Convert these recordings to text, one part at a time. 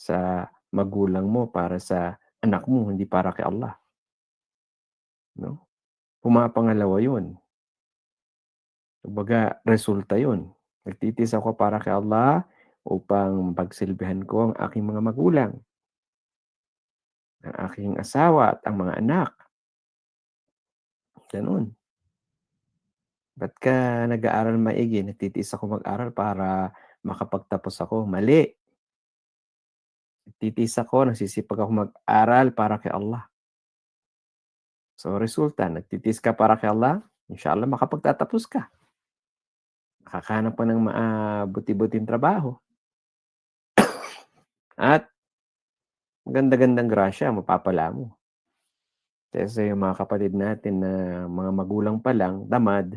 sa magulang mo, para sa anak mo, hindi para kay Allah, 'no? Pumapangalawa 'yun, kumbaga resulta 'yun. Nagtitiis ako para kay Allah upang pagsilbihan ko ang aking mga magulang, ang aking asawa at ang mga anak, gano'n. Ba't ka nag-aaral maigi, nagtitiis ako mag-aral para makapagtapos ako, mali. Nagtitiis ako, nagsisipag ako mag-aral para kay Allah. So resulta, nagtitiis ka para kay Allah, inshallah makapagtatapos ka. Makakahanap ka ng buti-buting trabaho at maganda-gandang grasya mapapala mo. Kaysa yung mga kapatid natin na mga magulang pa lang, tamad,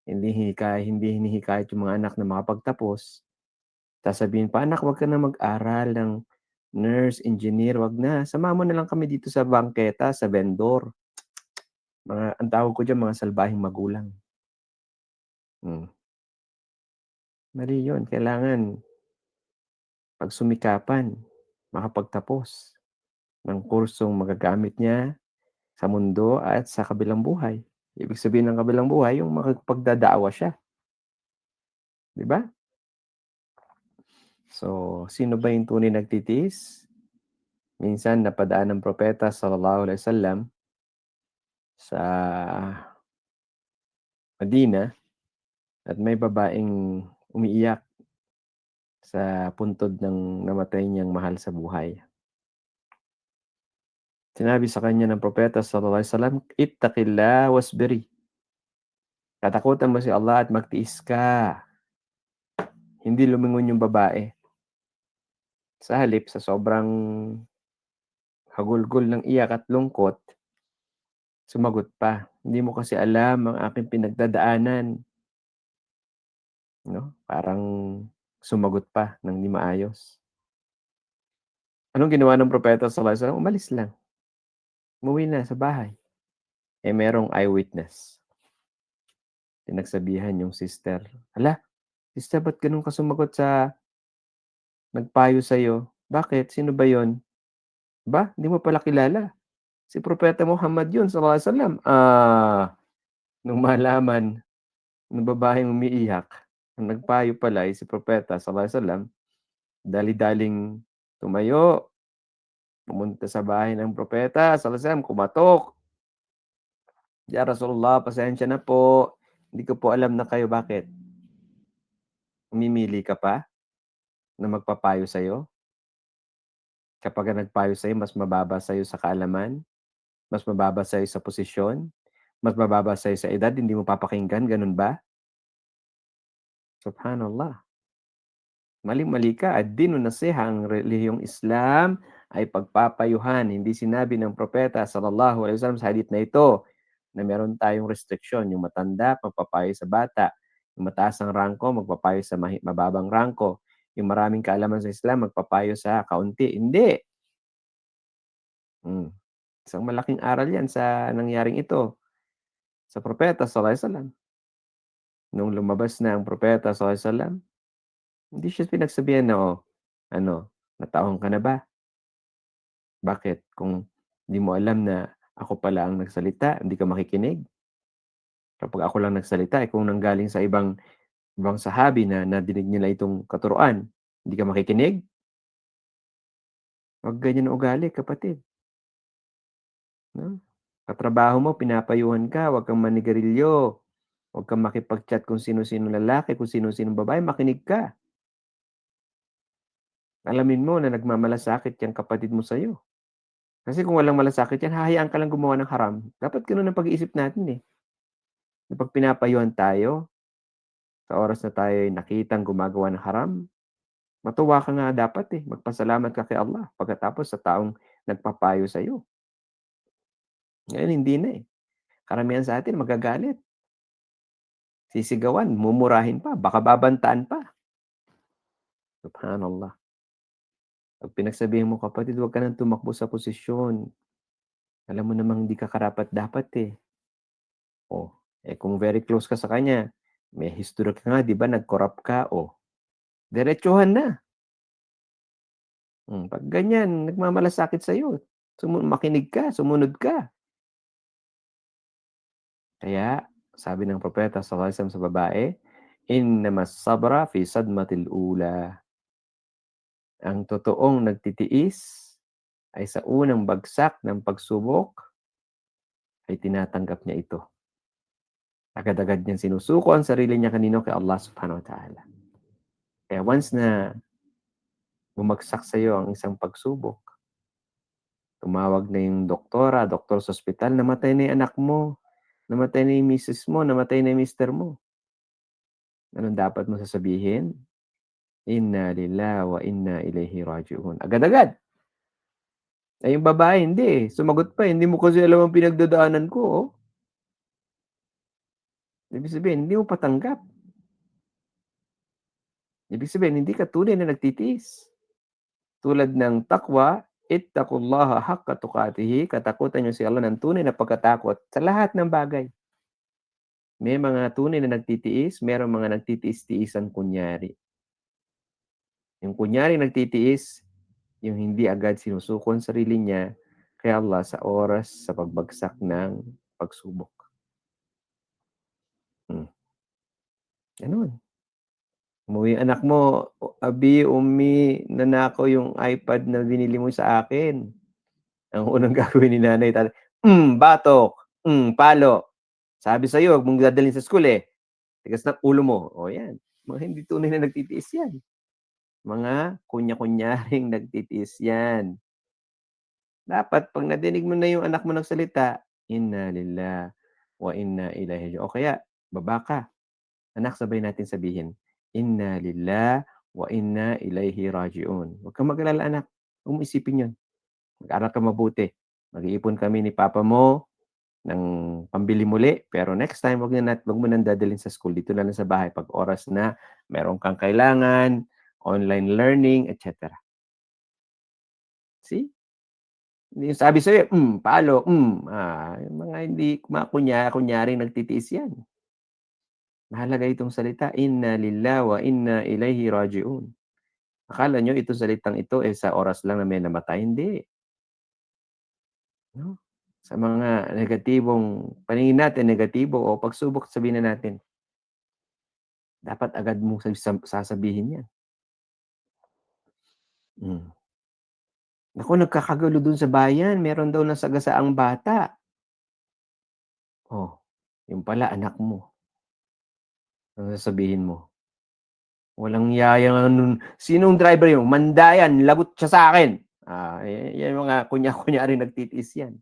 hindi hinihikayat yung mga anak na makapagtapos. Sasabihin pa, "Anak, 'wag ka na mag-aral ng nurse, engineer, 'wag na. Samahan mo na lang kami dito sa bangketa, sa vendor." Ang tawag ko diyan, mga salbahing magulang. Hmm, mali yun. Kailangan pagsumikapan, makapagtapos ng kursong magagamit niya sa mundo at sa kabilang buhay. Ibig sabihin ng kabilang buhay, yung makipagdadaawa siya, 'di ba? So, sino ba yung tunay nagtitiis? Minsan napadaan ng propeta sallallahu alaihi wasallam sa Madina at may babaeng umiiyak sa puntod ng namatay niyang mahal sa buhay. Sinabi sa kanya ng propeta sallallahu alaihi wasallam, "Ittaqillah wasbiri." Katakutan mo si Allah at magtiis ka. Hindi lumingon yung babae. Sa halip, sa sobrang hagulgol ng iyak at lungkot, sumagot pa, "Hindi mo kasi alam ang aking pinagdadaanan." 'No, parang sumagot pa ng di maayos. Anong ginawa ng propeta sallallahu alaihi wasallam? Umalis lang, umuwi na sa bahay. Eh, merong eyewitness. Pinagsabihan yung sister, "Hala, sister, ba't gano'n ka sumagot sa nagpayo sa'yo? Bakit, sino ba yun? Ba, hindi mo pala kilala, si Propeta Muhammad yun sallallahu alaihi wasallam." Nung malaman nung babaeng umiiyak, ang nagpayo pala ay si Propeta sallallahu alaihi wasallam, dali-daling tumayo, pumunta sa bahay ng propeta sallallahu alaihi wasallam, kumatok, "Ya Rasulullah, pasensya na po, hindi ko po alam na kayo." Bakit? Mamimili ka pa na magpapayo sa'yo? Kapag ang nagpayo sa'yo mas mababa sa'yo sa kaalaman, mas mababa sa'yo sa posisyon, mas mababa sa'yo sa edad, hindi mo papakinggan, gano'n ba? Subhanallah, maling-mali ka. Ad-dinu nasiha, ang relihiyong Islam ay pagpapayuhan. Hindi sinabi ng propeta sallallahu alaihi wasallam sa hadith na ito na meron tayong restriksyon, yung matanda magpapayo sa bata, yung mataas ang rangko magpapayo sa mababang rangko, yung maraming kaalaman sa Islam magpapayo sa kaunti, hindi. Hmm, isang malaking aral 'yan sa nangyaring ito sa propeta sallallahu alaihi wasallam. Nung lumabas na ang propeta sallallahu alaihi wasallam, hindi siya pinagsabihan na, "Oh, ano, natauhan ka na ba? Bakit kung di mo alam na ako pala ang nagsalita, hindi ka makikinig? Kapag ako lang nagsalita, eh, kung nanggaling sa ibang sahabi na nadinig nila itong katuruan, hindi ka makikinig?" 'Wag ganyan ang ugali, kapatid, 'no? Katrabaho mo pinapayuhan ka, 'wag kang manigarilyo, 'wag kang makipag-chat kung sino-sinong lalaki, kung sino-sinong babae, makinig ka. Alamin mo na nagmamalasakit yang kapatid mo sa'yo. Kasi kung walang malasakit yan, hahayaan ka lang gumawa ng haram. Dapat gano'n ang pag-iisip natin, eh, na 'pag pinapayuhan tayo, sa oras na tayo'y nakitang gumagawa ng haram, matuwa ka nga dapat, eh, magpasalamat ka kay Allah pagkatapos sa taong nagpapayo sa'yo. Ngayon hindi na, eh. Karamihan sa atin magagalit, sisigawan, mumurahin pa, baka babantaan pa. Subhanallah. 'Pag pinagsabihan mo, "Kapatid, 'wag ka ng tumakbo sa posisyon. Alam mo namang hindi ka karapat-dapat, eh." Oh, eh, kung very close ka sa kanya, may history ka nga, 'di ba, nag-corrupt ka, oh, diretsuhan na. 'Pag ganyan nagmamalasakit sa'yo, makinig ka, sumunod ka. Kaya sabi ng propeta sallallahu alaihi wasallam sa babae, "Innamas sabra fi sadmatil ula." Ang totoong nagtitiis ay sa unang bagsak ng pagsubok ay tinatanggap niya ito. Agad-agad niyang sinusuko ang sarili niya kanino? Kay Allah Subhanahu wa Ta'ala. Kaya once na bumagsak sa'yo ang isang pagsubok, tumawag na yung doktor sa ospital, namatay na yung anak mo, namatay na yung misis mo, namatay na yung mister mo. Anong dapat mo sasabihin? Inna lillahi wa inna ilaihi raji'un. Agad-agad. Eh, yung babae hindi, eh, sumagot pa, eh, "Hindi mo kasi alam ang pinagdadaanan ko, oh." Ibig sabihin hindi mo pa tanggap. Ibig sabihin hindi ka tunay na nagtitiis. Tulad ng takwa, ittaqullaha haqqa tuqatihi, katakutan niyo si Allah ng tunay na pagkatakot sa lahat ng bagay. May mga tunay na nagtitiis, merong mga nagtitiis-tiisan kunyari. Yung kunyari nagtitiis, yung hindi agad sinusuko ang sarili niya kay Allah sa oras sa pagbagsak ng pagsubok. Hmm, gano'n. Umuwi yung anak mo, "Abi, ummi, nanakaw yung iPad na binili mo sa akin." Ang unang gagawin ni nanay, tatay, batok, palo. Sabi sa'yo wag mong dadalhin sa school, eh, tigas ng ulo mo." Oh, 'yan, mga hindi tunay na nagtitiis 'yan, mga kunya-kunyaring nagtitiis 'yan. Dapat 'pag nadinig mo na yung anak mo nagsalita, "Inna lillahi wa inna ilaihi raji'un." O kaya baba ka, "Anak, sabay natin sabihin, Inna lillahi wa inna ilaihi raji'un." Huwag kang mag-alala anak, huwag mong isipin 'yun, mag-aral ka mabuti. Mag-iipon kami ni papa mo ng pambili muli, pero next time wag mo ng dadalhin sa school, dito na lang sa bahay 'pag oras na meron kang kailangan, online learning, et cetera. See? Hindi yung sabi sa'yo, palo, yung mga hindi mga kunyaring nagtitiis 'yan. Mahalaga itong salita, "Inna lillahi wa inna ilaihi raji'un." Akala niyo itong salitang ito, eh, sa oras lang na may namatay, hindi, 'no? Sa mga negatibong paningin natin negatibo o pagsubok sabihin na natin, dapat agad mong sasabihin 'yan. Hmm. Naku, nagkakagulo dun sa bayan, meron daw nasagasaang bata. Oh, yun pala anak mo. Anong sasabihin mo? Walang ya yang nun, "Sinong driver yun? Manda yan, lagot siya sa'kin." Yan yung mga kunya-kunyaring nagtitiis yan,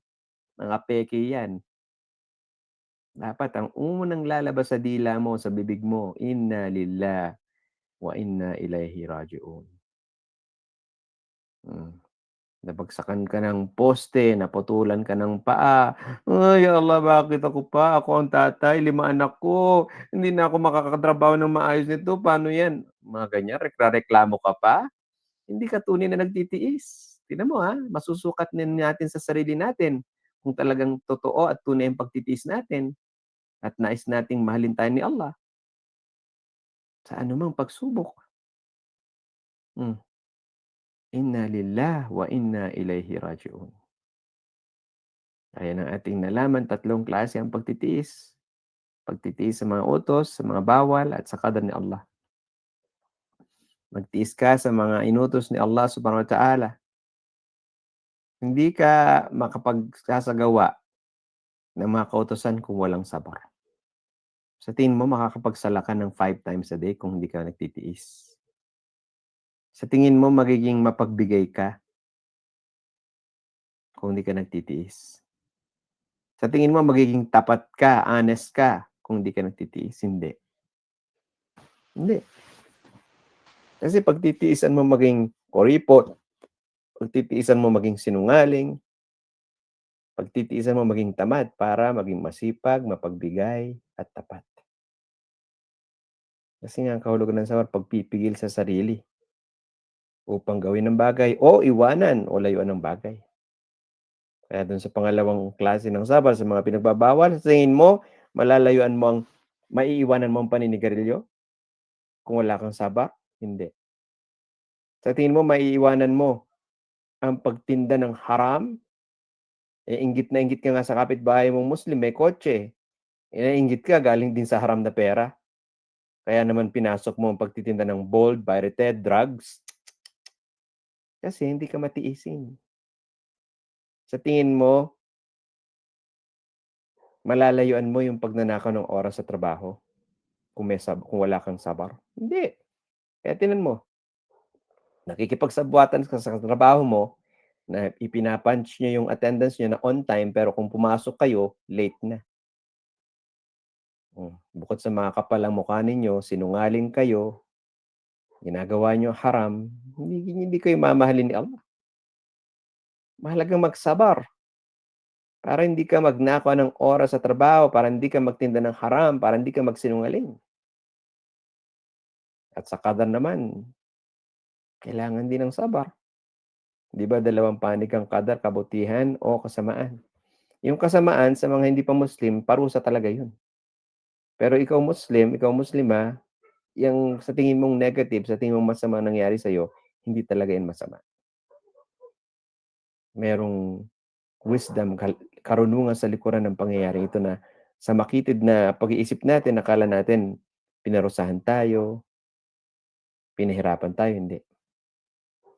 mga peke yan. Dapat ang unang lalabas sa dila mo, sa bibig mo, "Inna lillahi wa inna ilaihi raji'un." Hmm. Nabagsakan ka ng poste, naputulan ka ng paa, "Ay, ya Allah, bakit ako pa? Ako ang tatay, 5 anak ko, hindi na ako makakatrabaho ng maayos nito, paano 'yan?" Mga ganyan, reklamo ka pa? Hindi ka tunay na nagtitiis. Tignan mo, masusukat din natin sa sarili natin kung talagang totoo at tunay ang pagtitiis natin at nais nating mahalin tayo ni Allah sa anumang pagsubok. Hmm, inna lillahi wa inna ilaihi raji'un. Ayan ang ating nalaman, tatlong klase ang pagtitiis. Pagtitiis sa mga utos, sa mga bawal at sa qadar ni Allah. Magtiis ka sa mga inutos ni Allah Subhanahu wa Ta'ala. Hindi ka makapagsasagawa ng mga kautusan kung walang sabar. Sa tingin mo makakapagsala ka ng 5 times a day kung hindi ka nagtitiis? Sa tingin mo magiging mapagbigay ka kung hindi ka nagtitiis? Sa tingin mo magiging tapat ka, honest ka kung hindi ka nagtitiis? Hindi. Hindi. Kasi pagtitiisan mo maging kuripot, pagtitiisan mo maging sinungaling, pagtitiisan mo maging tamad para maging masipag, mapagbigay at tapat. Kasi nga ang kahulugan ng sabar pagpipigil sa sarili upang gawin ang bagay o iwanan o layuan ng bagay. Kaya dun sa pangalawang klase ng sabar sa mga pinagbabawal, sa tingin mo malalayuan mo ang maiiwanan mo ang paninigarilyo kung wala kang sabar? Hindi. Sa tingin mo maiiwanan mo ang pagtinda ng haram, eh, inggit na inggit ka nga sa kapitbahay mong Muslim may kotse, eh, naiinggit ka galing din sa haram na pera. Kaya naman pinasok mo ang pagtitinda ng bold, pirated drugs, kasi hindi ka matiisin. Sa tingin mo, malalayuan mo yung pagnanakaw ng oras sa trabaho kung wala kang sabar? Hindi. Kaya tingnan mo, nakikipagsabwatan ka sa trabaho mo na ipina-punch niyo yung attendance niyo na on time, pero kung pumasok kayo, late na. Bukod sa makakapal ang mukha ninyo, sinungaling kayo, ginagawa niyo haram, hindi kayo mamahalin ni Allah. Mahalagang magsabar para hindi ka magnakaw ng oras sa trabaho, para hindi ka magtinda ng haram, para hindi ka magsinungaling. At sa qadar naman, kailangan din ng sabar. 'Di ba dalawang panig ang qadar, kabutihan o kasamaan. Yung kasamaan sa mga hindi pa Muslim, parusa talaga yun. Pero ikaw Muslim, ikaw Muslima, yang sa tingin mong negative, sa tingin mong masama nangyari sa'yo, hindi talaga yan masama. Merong wisdom, karunungan sa likuran ng pangyayaring ito na sa makitid na pag-iisip natin, akala natin pinarusahan tayo, pinahirapan tayo, hindi.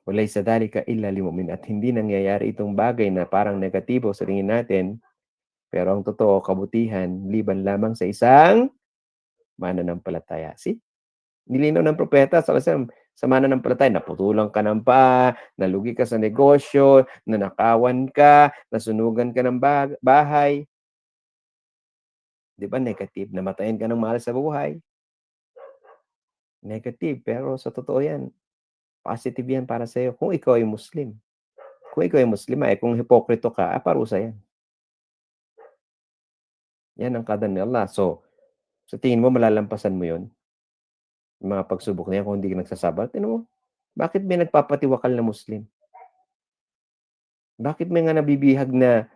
Walaysa dhalika illa limu'min, at hindi nangyayari itong bagay na parang negatibo sa tingin natin, pero ang totoo, kabutihan, liban lamang sa isang mananampalataya. See? Nilinaw ng propeta sa mananampalataya, naputulan ka ng paa, nalugi ka sa negosyo, nanakawan ka, nasunugan ka ng bahay, 'di ba negative, namatayan ka ng mahal sa buhay, negative. Pero sa totoo 'yan, positive 'yan para sa'yo kung ikaw ay Muslim. Kung ikaw ay Muslima, eh, kung hipokrito ka, parusa 'yan. 'Yan ang qadar ni Allah. So, sa tingin mo malalampasan mo 'yun, yung mga pagsubok na 'yan kung hindi ka nagsasabar? Tignan mo, bakit may nagpapatiwakal na Muslim? Bakit may nga nabibihag na,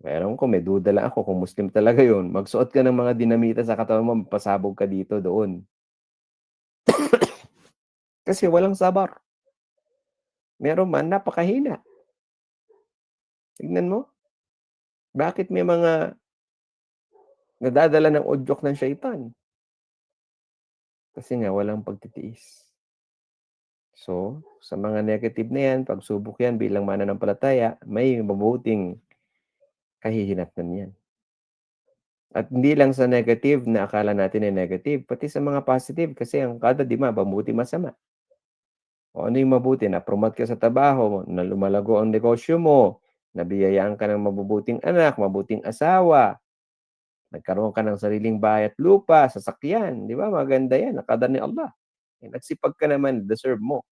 ewan ko, may duda lang ako kung Muslim talaga 'yun, magsuot ka ng mga dinamita sa katawan mo, pasabog ka dito, doon. Kasi walang sabar. Meron man, napakahina. Tignan mo, bakit may mga nadadala ng udyok ng syaitan? Kasi nga walang pagtitiis. So, sa mga negative na 'yan, pagsubok 'yan bilang mananampalataya, may mabubuting kahihinatnan 'yan. At hindi lang sa negative na akala natin ay negative, pati sa mga positive, kasi ang kada 'di ba, mabuti masama. O ano yung mabuti, na-promote ka sa trabaho, na lumalago ang negosyo mo, nabiyayaan ka ng mabubuting anak, mabuting asawa, nagkaroon ka ng sariling bahay at lupa, sasakyan, 'di ba maganda 'yan, nakadar ni Allah. Eh, nagsipag ka naman, deserve mo,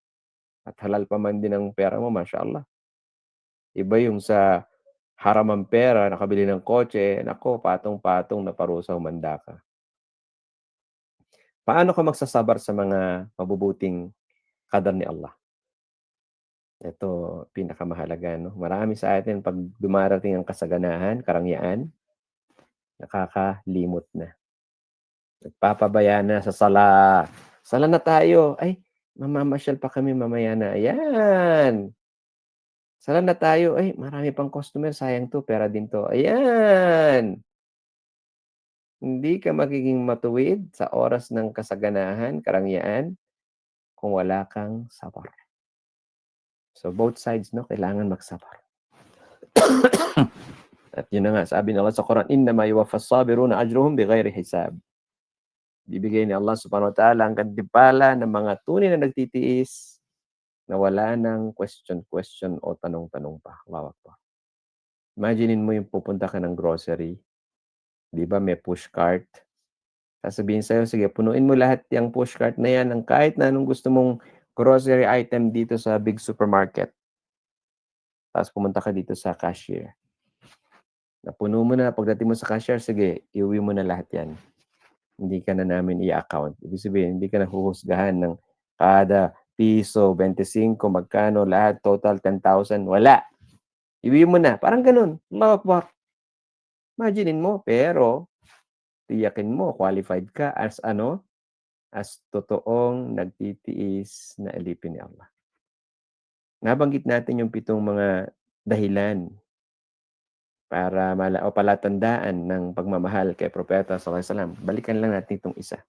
at halal pa man din ang pera mo, mashallah. Iba yung sa haram ang pera, nakabili ng kotse, naku, patong-patong na parusa, humanda ka. Paano ka magsasabar sa mga mabubuting qadar ni Allah? Ito, pinakamahalaga 'no, marami sa atin 'pag dumarating ang kasaganahan, karangyaan, nakakalimot na. Nagpapabaya na sa sala, "Sala na tayo, ay mamamasyal pa kami mamaya na, ayan. Sala na tayo, ay marami pang customer, sayang 'to, pera din 'to." Ayan, hindi ka magiging matuwid sa oras ng kasaganahan, karangyaan, kung wala kang sabar. So, both sides 'no, kailangan magsabar. At yun na nga, sabi ng Allah sa Quran, "Innama yuwaffas sabiruna ajruhum bighairi hisab." Bibigay ni Allah Subhanahu wa Ta'ala ang gantimpala ng mga tunay na nagtitiis, na wala ng question-question o tanong-tanong pa. Allahu Akbar. Imaginin mo yung pupunta ka ng grocery, 'di ba may push cart, sasabihin sa'yo, "Sige, punuin mo lahat yang push cart na yan ng kahit na anong gusto mong grocery item dito sa big supermarket." Tapos pumunta ka dito sa cashier. Napuno mo na, pagdating mo sa cashier, "Sige, iuwi mo na lahat yan. Hindi ka na namin i-account." Ibig sabihin, hindi ka na huhusgahan ng kada piso, 25, magkano, lahat total 10,000, wala. Iuwi mo na, parang gano'n. Allahu Akbar. Imaginin mo, pero tiyakin mo qualified ka as ano, as totoong nagtitiis na alipin ni Allah. Nabanggit natin yung 7 mga dahilan para o palatandaan ng pagmamahal kay propeta sallallahu alaihi wasallam. Balikan lang natin itong isa,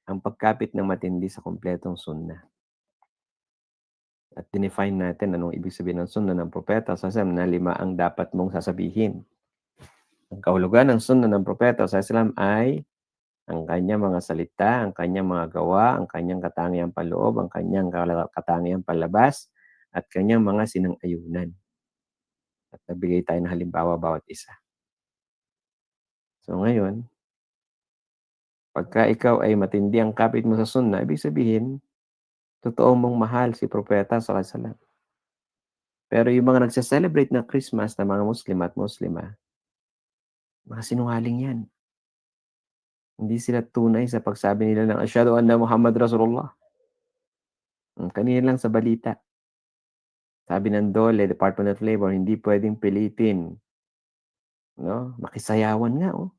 ang pagkapit ng matindi sa kumpletong sunnah at dinefine natin anong ibig sabihin ng sunnah ng propeta sallallahu alaihi wasallam na 5 ang dapat mong sasabihin. Ang kahulugan ng sunnah ng propeta sallallahu alaihi wasallam ay ang kanyang mga salita, ang kanyang mga gawa, ang kanyang katangiang panloob, ang kanyang katangiang panlabas, at kanyang mga sinang-ayunan. At nagbigay tayo ng halimbawa bawat isa. So ngayon, pagka ikaw ay matindi ang kapit mo sa sunnah, ibig sabihin, totoo mong mahal si propeta sallallahu alaihi wasallam. Pero yung mga nagse-celebrate ng Christmas na mga Muslim at Muslima, mga sinungaling yan. Hindi sila tunay sa pagsabi nila ng Asyhadu anna Muhammad Rasulullah. Kanina lang sa balita, sabi ng DOLE, Department of Labor, hindi puwedeng pilitin, 'no, makisayawan nga, oh,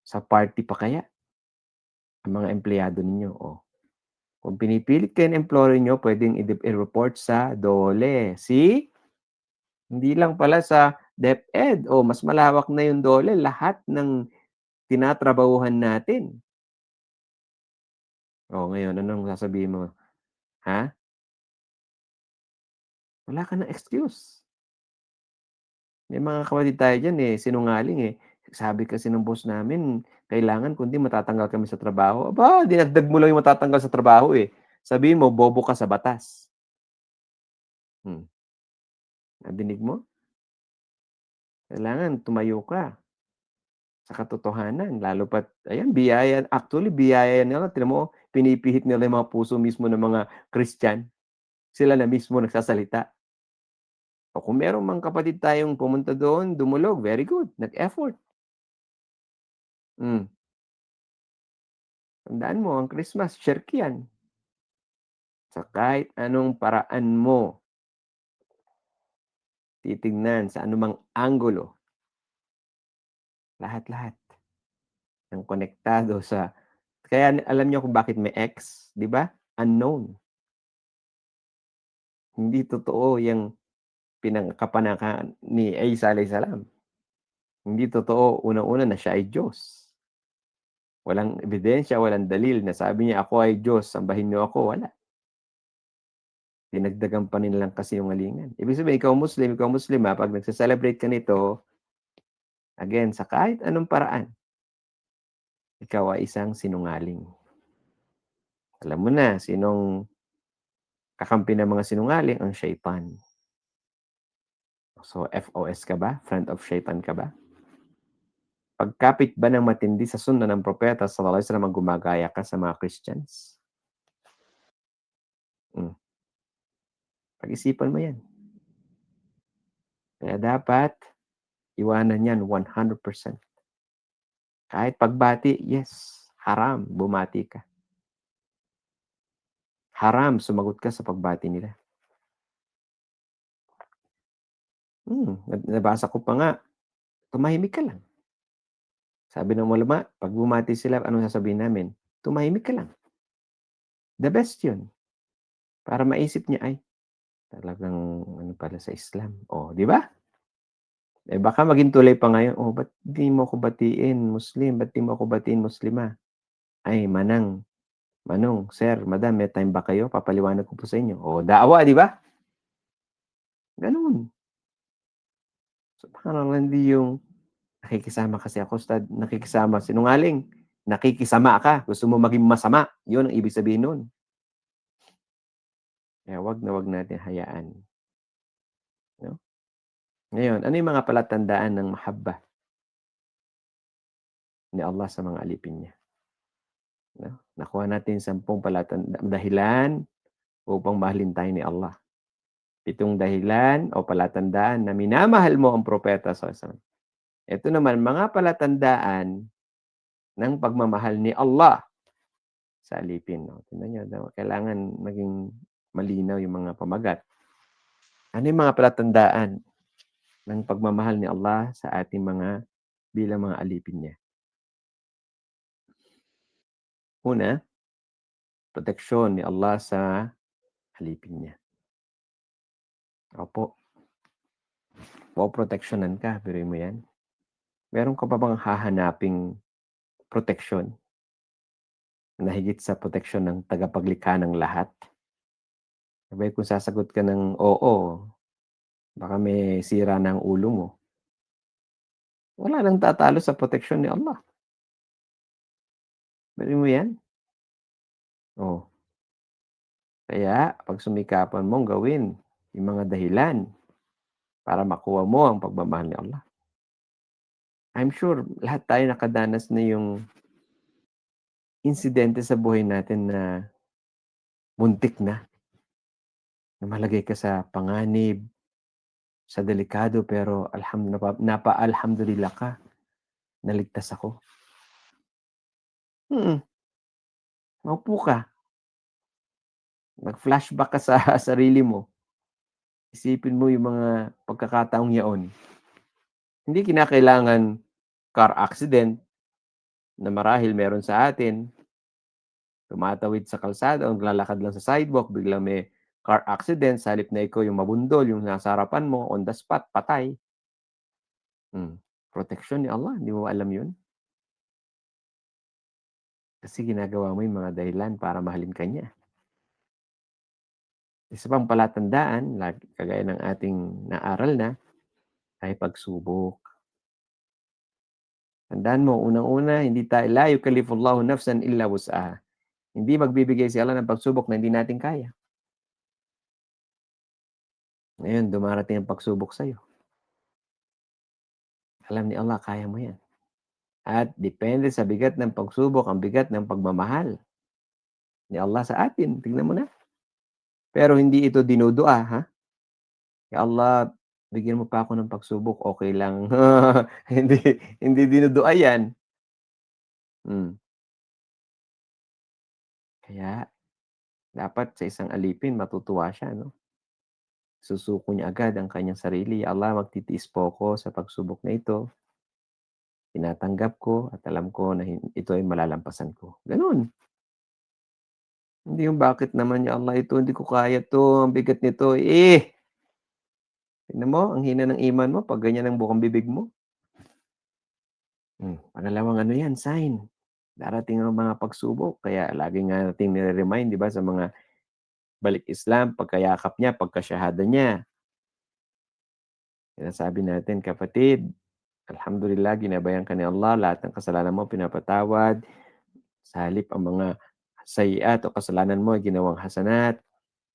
sa party pa kaya ang mga empleyado ninyo, oh. Kung pinipilit kayo ng employer niyo puwedeng i-report sa DOLE. See? Hindi lang pala sa DepEd, oh, mas malawak na yung DOLE, lahat ng tinatrabahuhan natin. Oh, ngayon anong sasabihin mo? Ha? Wala ka ng excuse. May mga kapatid tayo diyan, eh, sinungaling, eh. Sabi kasi ng boss namin kailangan kundi matatanggal kami sa trabaho. Aba, dinagdag mo lang yung matatanggal sa trabaho, eh. Sabihin mo bobo ka sa batas. Hmm, nadinig mo? Kailangan tumayo ka sa katotohanan lalo pa't ayan biyaya actually biyaya nila tignan mo pinipihit nila yung mga puso mismo ng mga Christian. Sila na mismo nagsasalita. O kung meron mang kapatid tayong pumunta doon, dumulog, very good, nag-effort. Hmm, tandaan mo ang Christmas shirk yan. Sa kahit anong paraan mo titignan, sa anumang anggulo, lahat-lahat ng konektado sa kaya alam niyo kung bakit may X, 'di ba? Unknown. Hindi totoo yang pinangkapanakan ni Isa alayhis salam. Hindi totoo unang-una na siya ay Diyos. Walang ebidensya, walang dalil na sabi niya, "Ako ay Diyos, sambahin niyo ako." Wala. Dinagdagan pa nila ng kasinungalingan. Ibig sabihin ikaw Muslima, 'pag nagse-celebrate ka nito, again, sa kahit anong paraan, ikaw ay isang sinungaling. Alam mo na sinong kakampi ng mga sinungaling, ang Shaytan. So, FOS ka ba? Friend of Shaytan ka ba? Pagkapit ba ng matindi sa sunna ng propeta sallallahu alaihi wasallam ang gumagaya ka sa mga Christians? Hmm, pag-isipan mo 'yan. Kaya dapat iwanan 'yan 100%. Kahit pagbati, yes, haram bumati ka. Haram sumagot ka sa pagbati nila. Nabasa ko pa nga, tumahimik ka lang. Sabi ng ulama, 'pag bumati sila anong sasabihin namin? Tumahimik ka lang. The best 'yun, para maisip niya, "Ay, talagang ano pala sa Islam." Oh, 'di ba? Eh, baka maging tulay pa ngayon, "Oh, ba't di mo ako batiin Muslim, ba't di mo ako batiin Muslima?" "Ay, Manang, Manong, Sir, Madam, may time ba kayo? Papaliwanag ko po sa inyo." Oh, daawa, 'di ba? Gano'n. Subhanallah, hindi yung nakikisama kasi ako ustad, nakikisama sinungaling. Nakikisama ka, gusto mo maging masama, 'yun ang ibig sabihin nun. Kaya 'wag natin hayaan, 'no? Ngayon, ano yung mga palatandaan ng mahabbah ni Allah sa mga alipin niya, 'no? Nakuha natin 10 dahilan upang mahalin tayo ni Allah. 7 dahilan o palatandaan na minamahal mo ang propeta sallallahu alaihi wasallam. Ito naman mga palatandaan ng pagmamahal ni Allah sa alipin, 'no? Tingnan niyo 'no, kailangan maging malinaw yung mga pamagat. Ano yung mga palatandaan ng pagmamahal ni Allah sa ating mga bilang mga alipin niya? Una, proteksyon ni Allah sa alipin niya. Opo, poproteksyonan ka, biruin mo 'yan. Meron ka pa bang hahanaping proteksyon na higit sa proteksyon ng tagapaglikha ng lahat? Aba'y kung sasagot ka ng oo, baka may sira na ang ulo mo. Wala nang tatalo sa proteksyon ni Allah, biruin mo 'yan. Oh, kaya pagsumikapan mong gawin yung mga dahilan para makuha mo ang pagmamahal ni Allah. I'm sure lahat tayo nakadanas na yung insidente sa buhay natin na muntik na malagay ka sa panganib, sa delikado pero napa-alhamdulillah ka, naligtas ako. Mm, maupo ka, mag-flashback ka sa sarili mo, isipin mo yung mga pagkakataong yaon. Hindi kinakailangan car accident na marahil meron sa atin, tumatawid sa kalsada o naglalakad lang sa sidewalk biglang may car accident sa halip na ikaw yung mabundol, yung nasa harapan mo on the spot, patay. Proteksyon ni Allah, hindi mo ba alam yun? Kasi ginagawa mo yung mga dahilan para mahalin ka niya. Isa pang palatandaan, kagaya ng ating naaral na, ay pagsubok. Tandaan mo, unang-una, hindi tayo la yukallifullahu nafsan illa wus'aha. Hindi magbibigay si Allah ng pagsubok na hindi natin kaya. Ngayon, dumarating ang pagsubok sa'yo. Alam ni Allah, kaya mo yan. At depende sa bigat ng pagsubok, ang bigat ng pagmamahal ni Allah sa atin. Tignan mo na. Pero hindi ito dinudua, ha? Ya Allah, bigyan mo pa ako ng pagsubok, okey lang. Hindi hindi dinudua yan. Hmm, kaya dapat sa isang alipin matutuwa siya 'no, susuko niya agad ang kanyang sarili, "Ya Allah, magtitiis po ako sa pagsubok na ito, tinatanggap ko at alam ko na ito ay malalampasan ko." Gano'n. Hindi yung, "Bakit naman ya Allah ito, hindi ko kaya 'to, ang bigat nito." Tignan mo ang hina ng iman mo 'pag ganyan ang bukang bibig mo. Pangalawang ano yan, sign. Darating ang mga pagsubok kaya lagi nga nating nire-remind 'di ba sa mga balik Islam, pagkayakap niya, pagka-shahada niya. Sinasabi natin, "Kapatid, alhamdulillah ginabayan ka ni Allah, lahat ng kasalanan mo pinapatawad. Sa halip ang mga sayiat o kasalanan mo ay ginawang hasanat."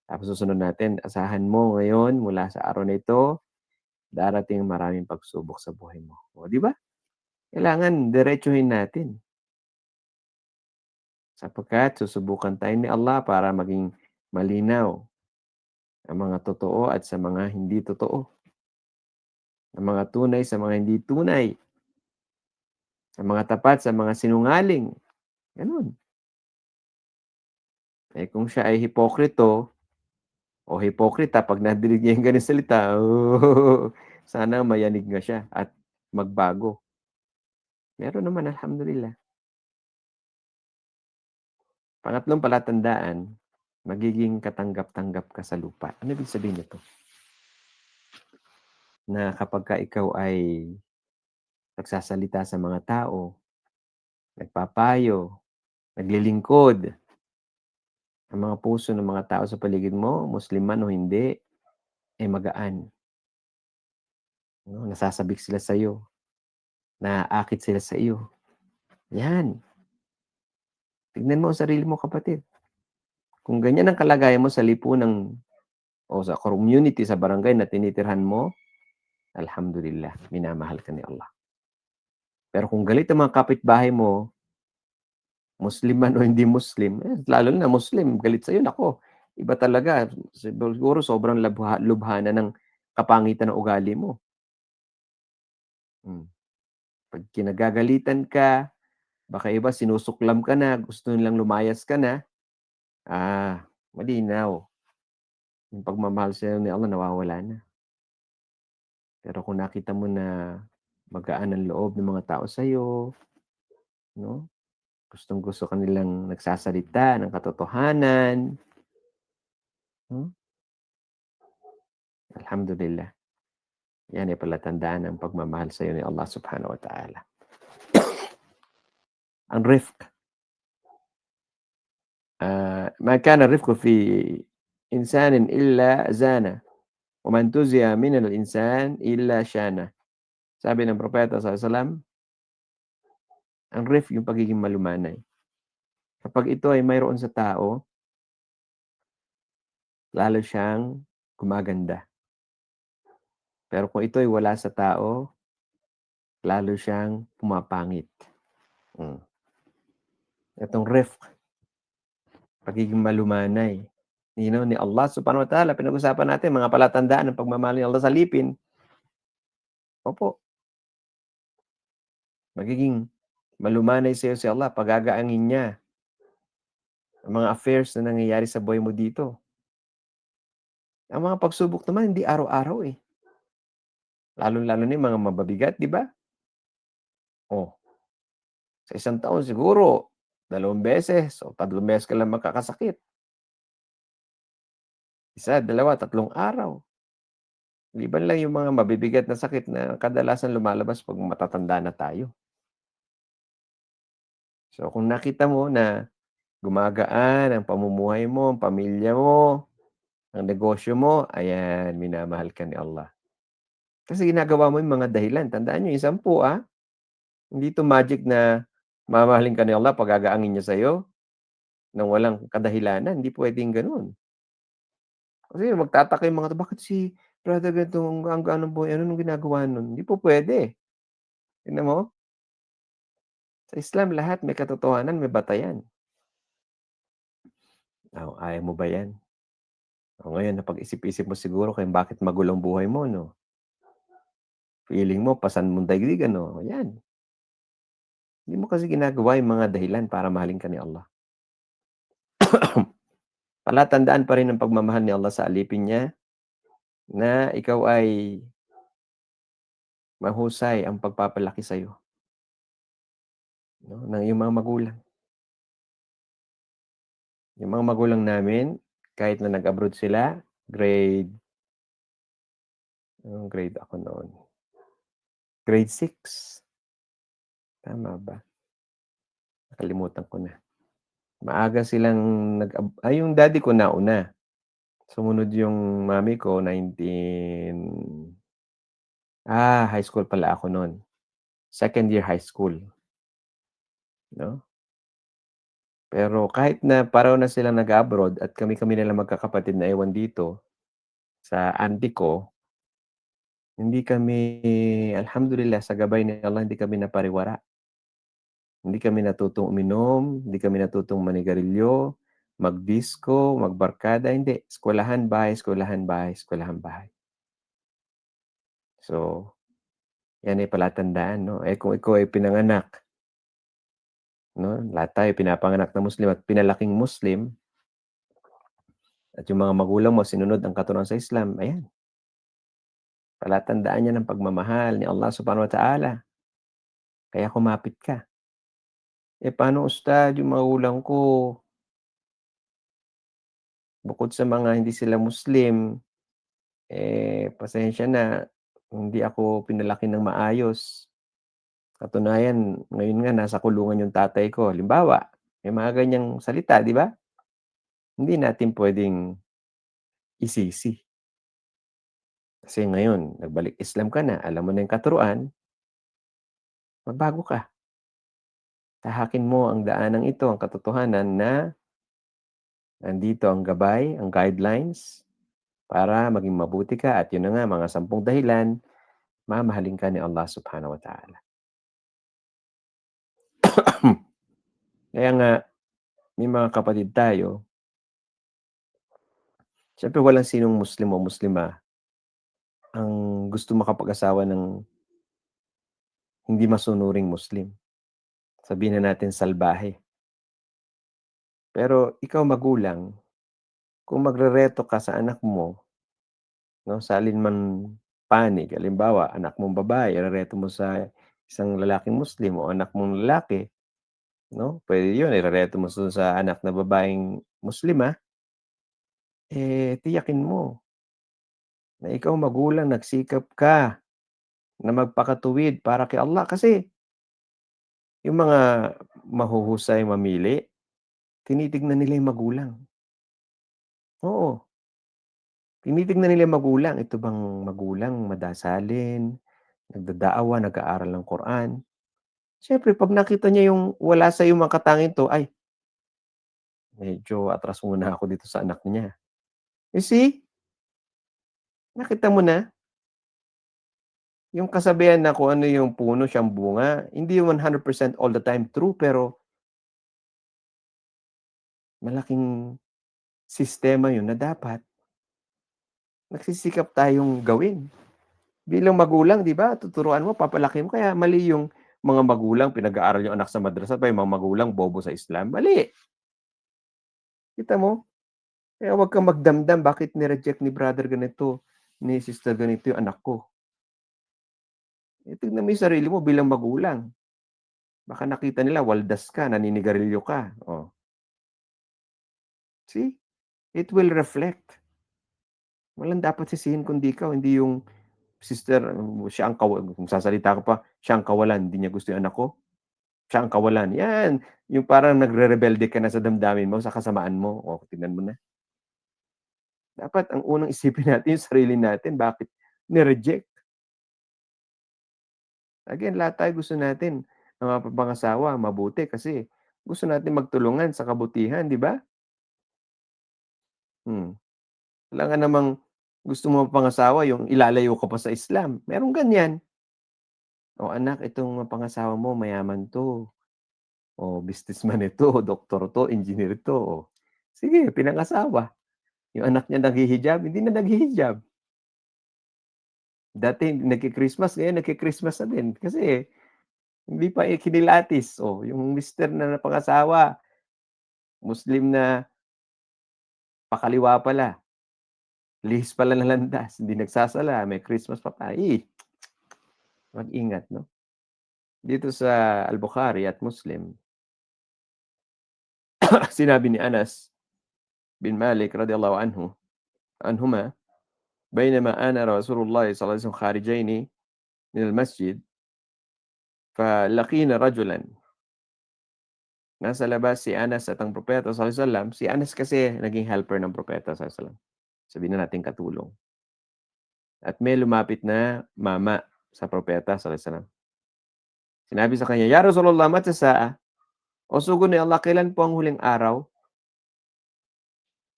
Tapos susunod natin, "Asahan mo ngayon mula sa araw na ito, darating ang maraming pagsubok sa buhay mo." Oh, 'di ba? Kailangan diretsuhin natin sapagkat susubukan tayo ni Allah para maging malinaw ang mga totoo at sa mga hindi totoo, ang mga tunay sa mga hindi tunay, ang mga tapat sa mga sinungaling, gano'n. Kung siya ay hipokrito o hipokrita 'pag nadinig niya yung gano'ng salita, sana mayanig nga siya at magbago. Meron naman, alhamdulillah. Pangatlong palatandaan, magiging katanggap-tanggap ka sa lupa. Ano ibig sabihin nito? Na kapagka ikaw ay nagsasalita sa mga tao, nagpapayo, naglilingkod, ang mga puso ng mga tao sa paligid mo, Muslim man o hindi, ay magaan, 'no, nasasabik sila sa'yo, naaakit sila sa iyo. 'Yan, tignan mo ang sarili mo kapatid. Kung ganyan ang kalagayan mo sa lipunan o sa community, sa barangay na tinitirhan mo, alhamdulillah, minamahal ka ni Allah. Pero kung galit ang mga kapitbahay mo, Muslim man o hindi Muslim, lalo na Muslim galit sa'yo, naku, iba talaga. Siguro sobrang lubha na ng kapangitan ng ugali mo. Hmm, 'Pag kinagagalitan ka, baka iba sinusuklam ka na, gusto nilang lumayas ka na, malinaw, yung pagmamahal sa'yo ni Allah nawawala na. Pero kung nakita mo na magaan ang loob ng mga tao sa'yo, 'no, gustong-gusto ka nilang nagsasalita ng katotohanan, Hmm, alhamdulillah. Yan ay palatandaan ng pagmamahal sa'yo ni Allah Subhanahu wa Ta'ala. Ang rifq, ما كان الرفق في إنسان إلا زانه, wa man tuzi'a min al-insan illa shana. Sabi ng propeta sallallahu alaihi wasallam, ang rifq yung pagiging malumanay. Kapag ito ay mayroon sa tao, lalo siyang gumaganda. Pero kung ito ay wala sa tao, lalo siyang pumapangit. Hmm, itong rifq, pagiging malumanay, ni Allah Subhanahu wa Ta'ala, pinag-usapan natin mga palatandaan ng pagmamahal ni Allah sa alipin. Opo, magiging malumanay sa'yo si Allah, pagagaangin niya ang mga affairs na nangyayari sa buhay mo dito. Ang mga pagsubok naman hindi araw-araw, eh, lalong-lalo na yung mga mababigat, 'di ba? Oh, sa isang taon siguro 2 beses o 3 beses ka lang magkakasakit. Isa, dalawa, 3 araw. Liban lang yung mga mabibigat na sakit na kadalasan lumalabas 'pag matatanda na tayo. So, kung nakita mo na gumagaan ang pamumuhay mo, ang pamilya mo, ang negosyo mo, ayan, minamahal ka ni Allah. Kasi ginagawa mo yung mga dahilan. Tandaan niyo yung 10, hindi 'to magic na mamahalin ka ni Allah pag gagaangin niya sa'yo ng walang kadahilanan, hindi puwedeng gano'n. Kasi magtataka yung mga 'to, "Bakit si brother ganito ang gaan-gaan ng buhay, ano nung ginagawa nun?" Hindi po puwede. Tignan mo, sa Islam lahat may katotohanan, may batayan. Oh, ayaw mo ba 'yan? Oh, ngayon napag-isip-isip mo siguro kung bakit magulo ang buhay mo 'no? Feeling mo pasan mong daigdig ano? 'Yan, hindi mo kasi ginagawa yung mga dahilan para mahalin ka ni Allah. Palatandaan pa rin ng pagmamahal ni Allah sa alipin niya na ikaw ay mahusay ang pagpapalaki sa'yo 'no, ng iyong mga magulang. Yung mga magulang namin kahit na nag-abroad sila, anong grade ako noon? Grade 6, tama ba? Nakalimutan ko na. Maaga silang yung daddy ko nauna, sumunod yung mami ko high school pala ako nun, second year high school, 'no? Pero kahit na pareho na silang nag-a-abroad at kami-kami na lang magkakapatid na ewan dito sa auntie ko, hindi kami alhamdulillah sa gabay ni Allah hindi kami napariwara. Hindi kami natutong uminom, hindi kami natutong manigarilyo, mag-disko, magbarkada, hindi. Eskwelahan, bahay, eskwelahan, bahay, eskwelahan, bahay. So, yan ay palatandaan 'no, eh, kung ikaw ay pinanganak 'no, lahat tayo pinapanganak na Muslim at pinalaking Muslim at yung mga magulang mo sinunod ang katuruan sa Islam, ayan, palatandaan yan ng pagmamahal ni Allah Subhanahu wa Ta'ala, kaya kumapit ka. Eh, paano ustad yung magulang ko bukod sa mga hindi sila Muslim, eh, pasensya na, hindi ako pinalaki ng maayos. Katunayan, ngayon nga nasa kulungan yung tatay ko. Halimbawa, may mga ganiyang salita, 'di ba? Hindi natin puwedeng isisi. Kasi ngayon nagbalik Islam ka na, alam mo na yung katuruan, magbago ka. Tahakin mo ang daanang ito, ang katotohanan na nandito ang gabay, ang guidelines para maging mabuti ka at yun na nga mga 10 dahilan, mamahalin ka ni Allah Subhanahu wa Ta'ala. Kaya nga may mga kapatid tayo, siyempre walang sinong Muslim o Muslima ang gusto makapag-asawa ng hindi masunuring Muslim. Sabihin na natin salbahe. Pero ikaw magulang, kung magrereto ka sa anak mo 'no, sa alinman panig, halimbawa anak mong babae irereto mo sa isang lalaking Muslim o anak mong lalaki 'no, puwede yun irereto mo dun sa anak na babaeng Muslima, tiyakin mo na ikaw magulang nagsikap ka na magpakatuwid para kay Allah. Kasi yung mga mahuhusay mamili, tinitignan nila yung magulang. Oo, tinitignan nila yung magulang. Ito bang magulang madasalin, nagdadaawa, nag-aaral ng Quran. Siyempre 'pag nakita niya yung wala sa yung mga katanging 'to, ay medyo atras muna ako dito sa anak niya. You see, nakita mo na yung kasabihan na kung ano yung puno siyang bunga, hindi 100% all the time true, pero malaking sistema yun na dapat nagsisikap tayong gawin. Bilang magulang 'di ba, tuturuan mo, papalakihin mo, kaya mali yung mga magulang pinag-aaral yung anak sa madrasa pa yung mga magulang bobo sa Islam, mali. Kita mo? Kaya wag kang magdamdam bakit ni-reject ni brother ganito, ni sister ganito yung anak ko. Tignan mo yung sarili mo bilang magulang. Baka nakita nila waldas ka, naninigarilyo ka, oh, see? It will reflect. Walang dapat sisihin kundi ikaw, hindi yung sister, siya ang kung sasalita ka pa, siya ang kawalan, hindi niya gusto yung anak ko, siya ang kawalan. Yan, yung parang nagrerebelde ka na sa damdamin mo, sa kasamaan mo. Oh, tignan mo na. Dapat ang unang isipin natin yung sarili natin, bakit ni-reject? Again, lahat tayo gusto natin ang mga mapangasawa mabuti kasi gusto natin magtulungan sa kabutihan, 'di ba? Hmm, wala nga namang gusto mo mapangasawa yung ilalayo ka pa sa Islam, merong ganyan. "O anak, itong mapangasawa mo mayaman 'to, o businessman ito, doktor 'to, engineer 'to." Oh, sige pinangasawa. Yung anak niya naghihijab, hindi na naghihijab. Dati nagki-Christmas, ngayon nagki-Christmas na din kasi hindi pa ikinilatis. Oh, yung mister na napangasawa, Muslim na pakaliwa pala, lihis pala ng landas, hindi nagsasala, may Christmas pa pa, mag-ingat 'no. Dito sa Al-Bukhari at Muslim, sinabi ni Anas bin Malik radiyallahu anhuma, "Baynama ana Rasulullah sallallahu alaihi wasallam kharijaini min al-masjid, falaqina rajulan." Nasa labas si Anas at ang propeta sallallahu alaihi wasallam. Si Anas kasi naging helper ng propeta sallallahu alaihi wasallam, sabihin na nating katulong. At may lumapit na mama sa propeta sallallahu alaihi wasallam. Sinabi sa kanya, "Ya Rasulullah, mata saa?" O sugo ni Allah, kailan po ang huling araw?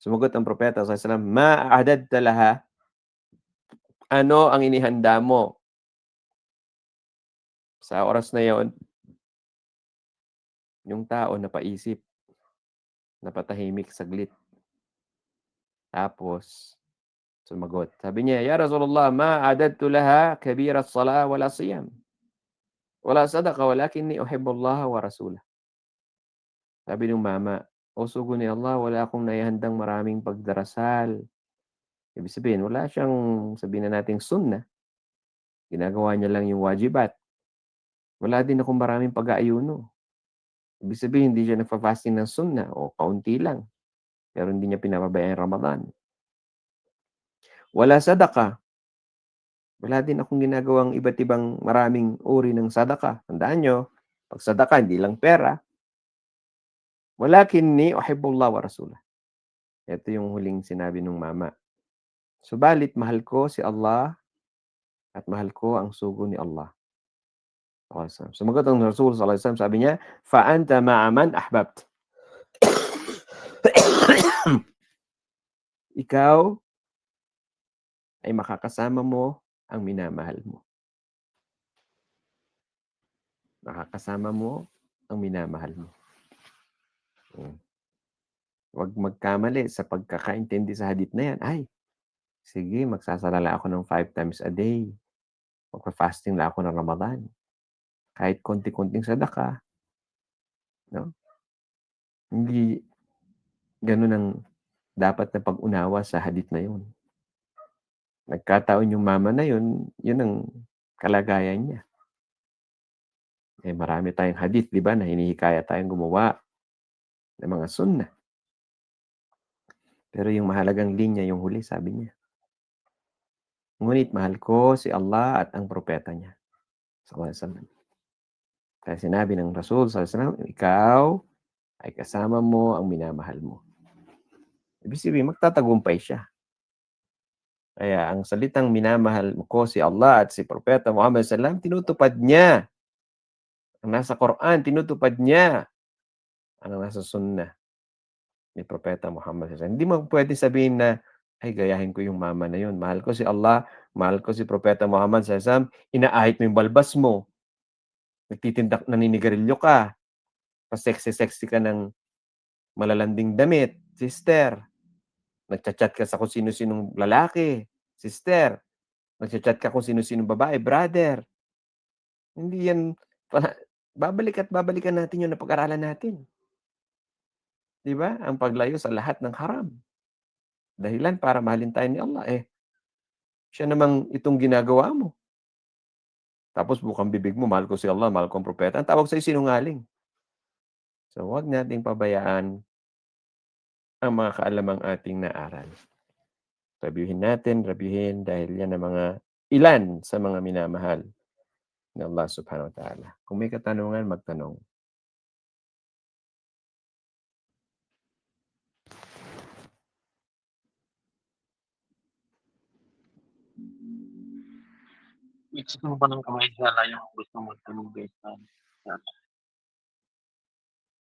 Sumagot ang propeta sallallahu alaihi wasallam, "Ma a'dadta laha?" Ano ang inihanda mo sa oras na yon? Yung tao napaisip, napatahimik saglit, tapos sumagot. Sabi niya, "Ya Rasulullah, ma a'dadtu laha kabira as-salah wala siyam, wala sadaqa, walakinni uhibbullaha wa rasulahu." Sabi nung mama, "O sugo ni Allah, wala akong naihandang maraming pagdarasal." Ibig sabihin wala siyang, sabihin na nating sunnah, ginagawa niya lang yung wajibat. Wala din akong maraming pag-aayuno. Ibig sabihin hindi siya nagfa-fasting ng sunnah o kaunti lang, pero hindi niya pinapabayaan ang Ramadan. Wala sadaka, wala din akong ginagawang iba't ibang maraming uri ng sadaka. Tandaan niyo, 'pag sadaka hindi lang pera. "Walakinni uhibbullah wa rasulahu." Ito yung huling sinabi nung mama. Subalit mahal ko si Allah at mahal ko ang sugo ni Allah. Awesome. Sumagot ang Rasul sallallahu alaihi wasallam, sabi niya, "Fa anta ma'a man ahbabt." Ikaw ay makakasama mo ang minamahal mo. Makakasama mo ang minamahal mo. Hmm, 'wag magkamali sa pagkakaintindi sa hadith na 'yan, "Ay, sige magsasala lang ako ng 5 times a day, magfa-fasting lang ako ng Ramadan, kahit konti-konting sadaka." 'No? Hindi gano'n ang dapat na pag-unawa sa hadith na 'yun. Nagkataon yung mama na 'yun ang kalagayan niya. Eh, marami tayong hadith 'di ba, na hinihikayat tayong gumawa ng mga sunnah. Pero yung mahalagang linya yung huli sabi niya, "Ngunit mahal ko si Allah at ang propeta niya." Sallallahu alaihi wasallam. Kaya sinabi ng Rasul sallallahu alaihi wasallam, "Ikaw ay kasama mo ang minamahal mo." Ibig sabihin magtatagumpay siya. Kaya ang salitang minamahal ko si Allah at si Propeta Muhammad sallam tinutupad niya. Ang nasa Quran tinutupad niya ang nasa Sunnah ni Propeta Muhammad sallam. Hindi mo puwedeng sabihin na, "Ay gayahin ko yung mama na yun. Mahal ko si Allah, mahal ko si Propeta Muhammad sallam." Inaahit mo yung balbas mo, naninigarilyo ka, pa-sexy-sexy ka ng malalanding damit, sister. Nagcha-chat ka sa kung sino-sinong lalaki, sister. Nagcha-chat ka kung sino-sinong babae, brother. Hindi yan pa babalik at babalikan natin yung napag-aralan natin, 'di ba? Ang paglayo sa lahat ng haram. Dahilan para mahalin tayo ni Allah, eh, siya namang itong ginagawa mo. Tapos bukang bibig mo, "Mahal ko si Allah, mahal ko ang propeta." Ang tawag sa'yo sinungaling. So, huwag nating pabayaan ang mga kaalamang ating naaral. Reviewin dahil yan ang mga ilan sa mga minamahal ng Allah Subhanahu wa Ta'ala. Kung may katanungan, magtanong. Itaas mo ba ng kamay sa yung gusto magtanong based on